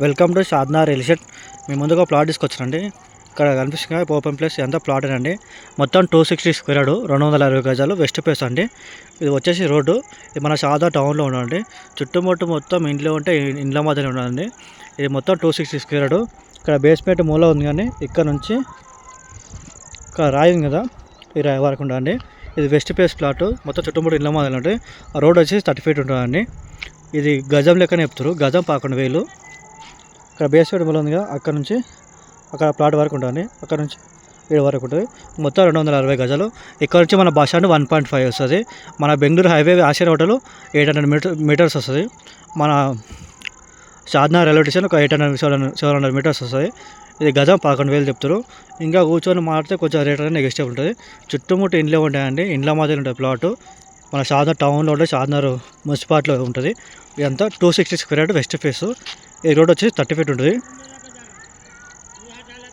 Welcome to Sadhana real estate. మీ ముందుగా plot తీసుకొచ్చానండి. ఇక్కడ కనిపిస్తుంది ఓపెన్ ప్లేస్ ఎంత ప్లాట్ అండి. మొత్తం 260 స్క్వేర్ యార్డ్ 220 గజాలు వెస్ట్ ఫేస్ అండి. ఇది వచ్చేసి రోడ్డు. ఇది మన సాదా టౌన్లో ఉండండి. చుట్టుముట్టు మొత్తం ఇంట్లో ఉంటే ఇండ్ల మధ్యలో ఉండండి. ఇది మొత్తం 260 స్క్వేర్ యార్డ్. ఇక్కడ బేస్మెంట్ మూల ఉంది కానీ ఇక్కడ నుంచి ఇక్కడ రాయి ఉంది కదా, ఈ రాయి వరకు ఉండండి. ఇది వెస్ట్ ఫేస్ ప్లాట్. మొత్తం చుట్టుముట్టు ఇండ్ల మధ్యలో ఉంటాయి. ఆ రోడ్ వచ్చేసి 30 ఫీట్ ఉంటుందండి. ఇది గజం లెక్కనే చెప్తారు. గజం 11,000. ఇక్కడ బేస్మెంట్ మూల ఉంది కదా, అక్కడ నుంచి అక్కడ ప్లాట్ వరకు ఉంటుంది. అక్కడ నుంచి ఏడు వరకు ఉంటుంది. మొత్తం 260 గజాలు. ఇక్కడ నుంచి మన బస్ స్టాండ్ 1.5 వస్తుంది. మన Bengaluru highway Asian hotel 800 meters వస్తుంది. మన సాధన రైల్వే స్టేషన్ ఒక 700 మీటర్స్ వస్తుంది. ఇది గజం 11,000 చెప్తారు. ఇంకా కూర్చొని మాట్లాడితే కొంచెం రేట్ అనేది నెగెస్టివ్ ఉంటుంది. చుట్టుముట్టు ఇండ్లే ఉంటాయండి. ఇండ్ల మధ్యలో ఉంటుంది ప్లాటు. మన సాధన టౌన్లో ఉంటే సాధన మున్సిపాలిటీలో ఉంటుంది. ఇదంతా 260 స్క్వేర్ యార్డ్ వెస్ట్ ఫేస్. ఈ రోడ్ వచ్చి 30 ఫీట్ ఉంటుంది.